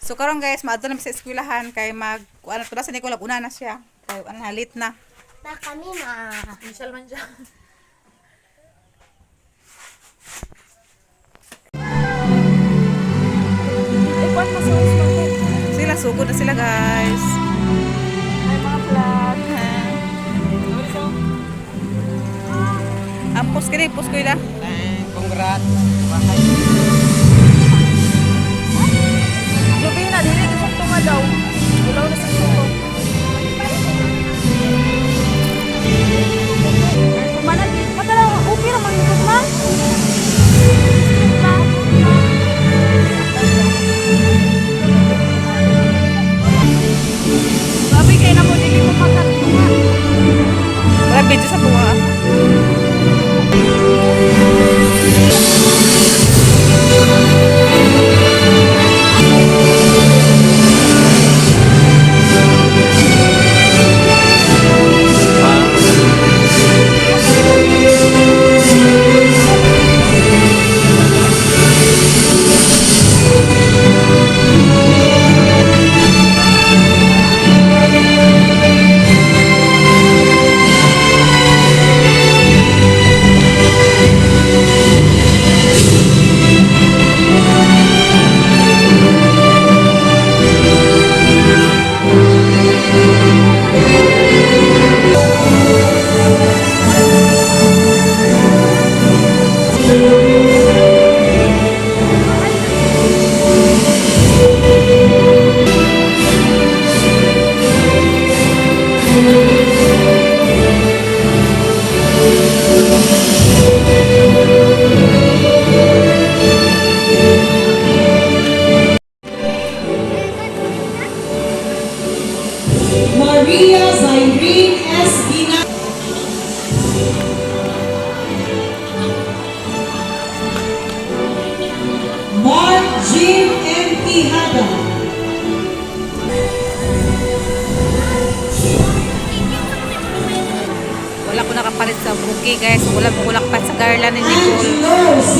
So karon guys, maadto na mi sa eskwelahan kay ano tulas ni ko una na siya. Kay halit na. Na kami ma. Initial man siya. Ipon mo sa usman ko. Sila sugod na sila guys. Ay mga vlog. Ampos kini, pos ko ila. Congrats. Lubi na, dili ko siyang tunga daw. Ulaw na sa suko. Kumanan, madala, okay naman yung na. Sabi kayo na mo, dili mo makatunga. Wala video sa tuwa. Maria Zairine S. Gina. Mark Jim M. Tihada. Wala ko nakapalit sa bouquet guys. Wala pa sa garland ni Nicole. Angelo C.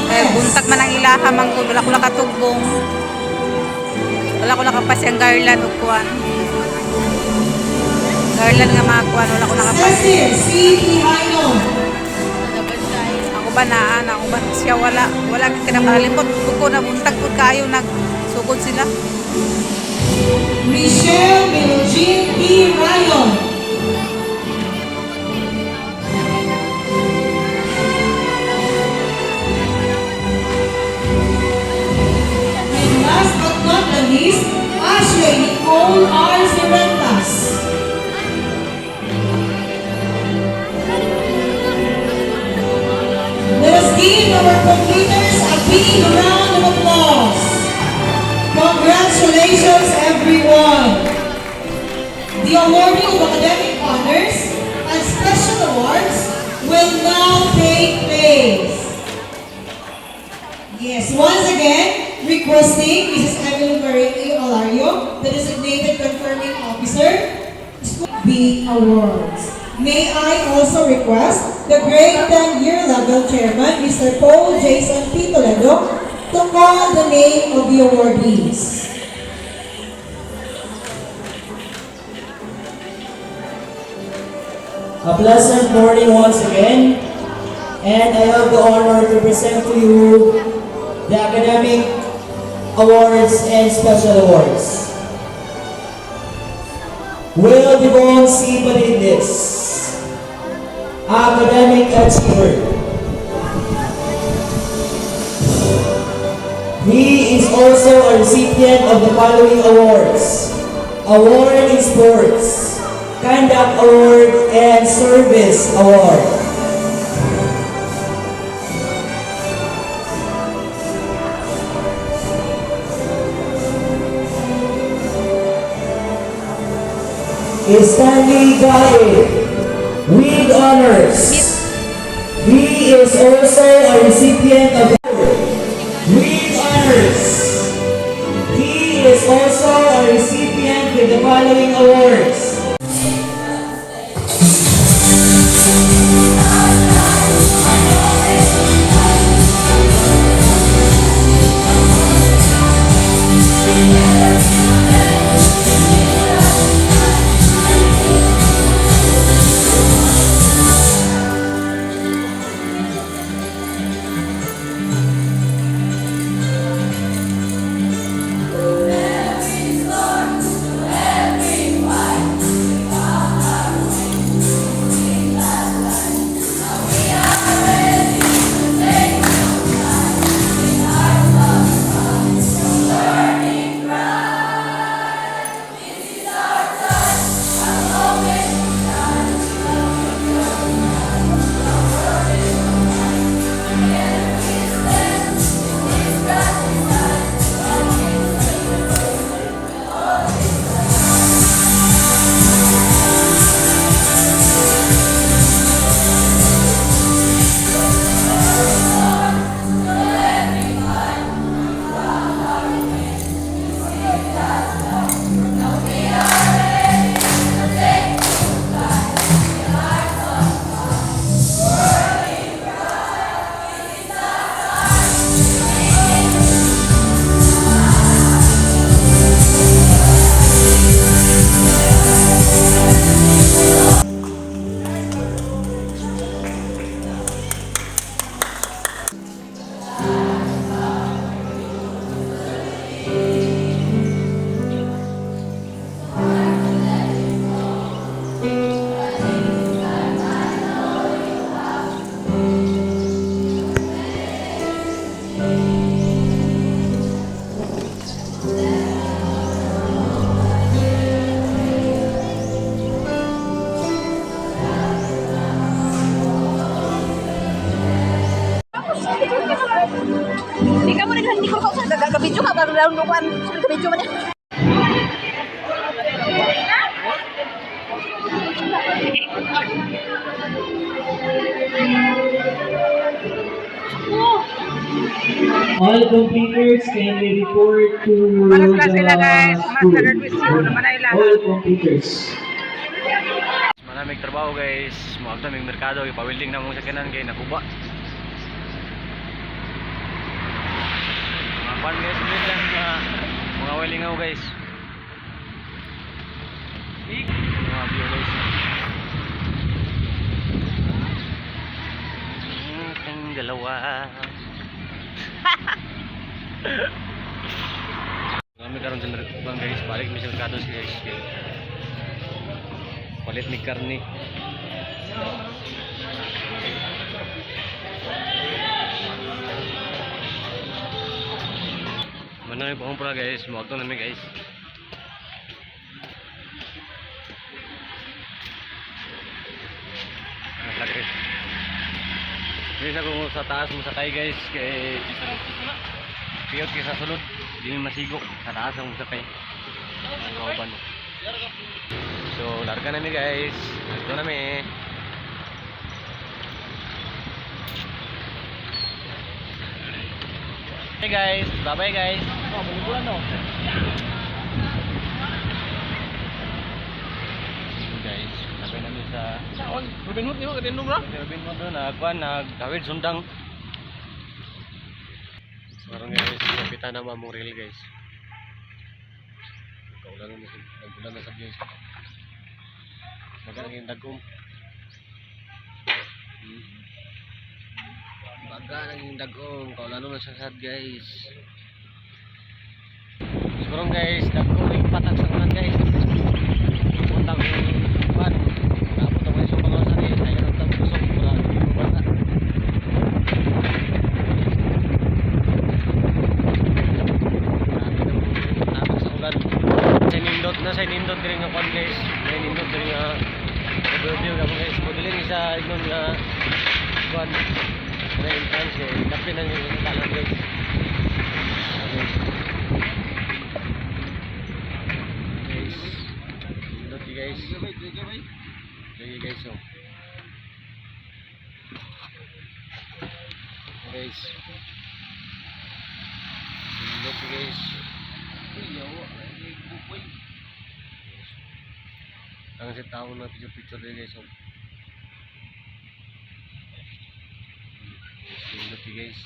Kay Nantes. buntag man ang ilaha manggod, wala ko nakatugbong. Wala ko nakapas ang garland ug kuan. Garland nga mga kuan, wala ko nakapas. Cecil C. Tihano. Ako ba siya wala kinakalimot ko na buntag pud kayo nagsugod sila. Michelle Melogene P. Ryan. And last but not the least, Ashley Nicole R. Cerventas. Let us give our completers a big round of applause. Congratulations, everyone. The awarding of academic honors and special awards will now take place. Yes, once again, requesting Mrs. Evelyn Marie Alario, the designated confirming officer, B Awards. May I also request the grade 10 year level chairman, Mr. Paul Jason P. Toledo, to call the name of the awardees. A pleasant morning once again, and I have the honor to present to you the academic awards and special awards. Will Devon C. Balindis, Academic Achiever. He is also a recipient of the following awards: Award in Sports, Conduct Award, and Service Award. Stanley Gaye, with honors. He is also a recipient of the award with honors. He is also a recipient with the following awards: Yeah. kuan, sunod ka video man yan. All completers kindly report to Malas na sila, guys. the Master Service na manay lahat. All completers. Maraming trabaho guys, mga daming merkado, ipawilding na mong sakinan kay nakuba. Mga pan guys, ulit lang mga welding ako guys. Mga view guys. Ang dalawa. Kami karon sa bang guys, balik mi sa merkado guys. Palit ni karni. Mana yung pahumpra guys, muwag to namin guys. Lagi. Bisa kung sa taas mo sakay guys, kay piyot kay sa sulod, di masigok sa taas ang sakay. Kauban. So, larga namin guys. Ito namin. Hey guys, bye-bye guys. Oh, bulan no. Guys, napay namin sa Robin Hood niyo, kadin numra. Robin Hood doon, nagkawid sundang. Sekarang guys, kapitan na Mamoril guys. Nagbulan na sa guys. Baga naging dagong. Baga naging dagong. Kaulano na sa guys. Sigurong guys, dagong yung patak sa ulan guys. Puntang ban. Napunta ko yung sumpang kawasan eh. Ayaw nang tapusok. Mura yung basa. Napunta sa ulan. Sa nindot din nga kwan guys. Sa nindot din nga overview ka guys. Modeling isa ignon nga kwan na entrance eh. Kapin ang yung talang guys. Guys. Nindot guys. Lagi guys oh. Guys. Nindot guys. Ang si tao na picture din guys. Sindot guys.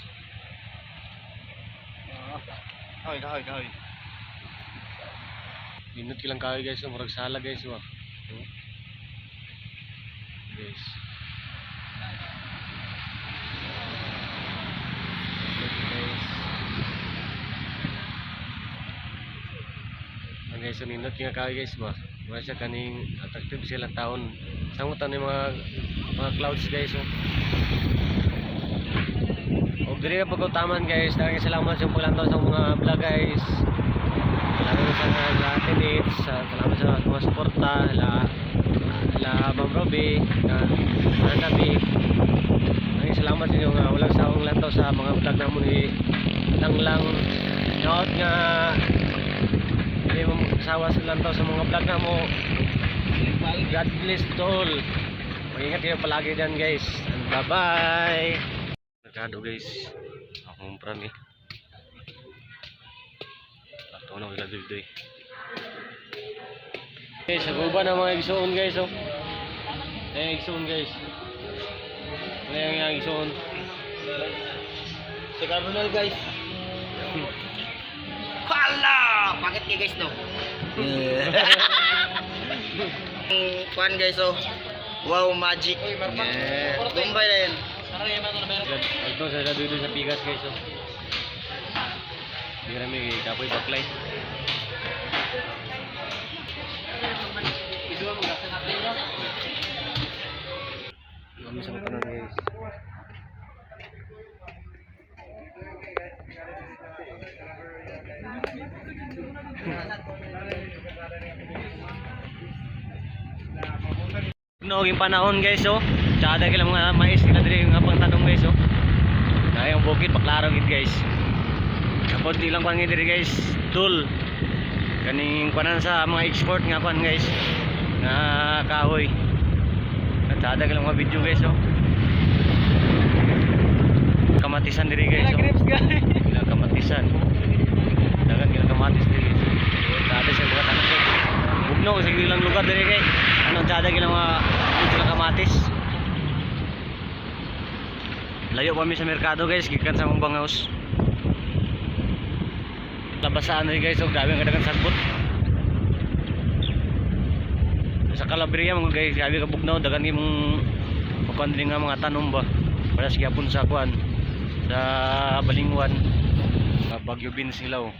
Kahoy. Minut kilang kahoy guys. Murag sala guys. Guys. Guys, so nindot nga kahoy guys ba? Wala siya kaning attractive silang taon. Sangutan yung mga clouds guys oh. O diri na pagkutaman guys. Dagang salamat sa paglantaw sa mga vlog guys. Salamat sa mga teammates. Salamat sa mga suporta. Ma'am Robby, Nanabi. Dagang salamat sa inyo nga walang saong lantaw sa mga vlog namon ni lang nood nga hindi mo magsawa sa lantaw sa mga vlog na mo. God bless to all. Mag-ingat kayo palagi dyan guys. And bye bye. Merkado guys. Akong pran eh. Ito na wala doy. Guys, sa guba na mga igsoon guys oh. Ayan igsoon guys. Ayan yung igsoon. Si Carbonel guys. Hala! Bakit kayo guys no? Kuan guys oh. Wow, magic. Bombay na yan. Ito sa doy sa pigas guys oh. Hindi kami kapoy baklay. Kami sa makanan guys. Noong yung panahon guys oh. Tsada kila mga mais nila diri nga pang tanong guys oh. Dahil ang bukid paklaro gid guys. Kapot di lang kuan diri guys, tool. Kaning kuanan sa mga export nga kuan guys. Nga kahoy. Kada lang mga video guys oh. Kamatisan diri guys oh. Gila kamatisan. Dagan gila kamatis diri. Kada sa mga tanong guys. Bugno sa ilang lugar diri guys. Anong kada gila mga sila kamatis. Layo pa mi sa merkado guys, gikan sa mga bangaws. Labasaan rin guys, so grabe ang kadagang sagbot. Sa Calabria mga guys, grabe ka bugnaw, dagan imong magkandling nga mga tanom ba. Para sa gyapon sa kuan, sa Balingwan, sa Bagyo Binsilaw.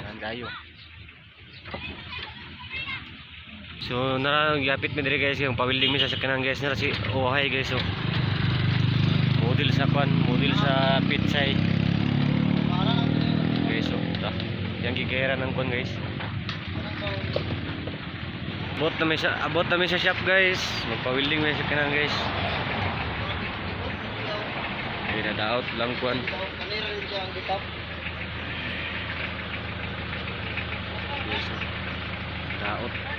Yan gayo. So gyapit mi diri guys, yung pawilding mi sa sakyanan guys, nara si Ohay guys oh. Model sa kuan, model sa pitsay. So, yang gigera ng kuan guys. Abot na may sa shop guys. Magpa-welding may sa kanan guys. Ay nadaot lang kuan. Yes, daot.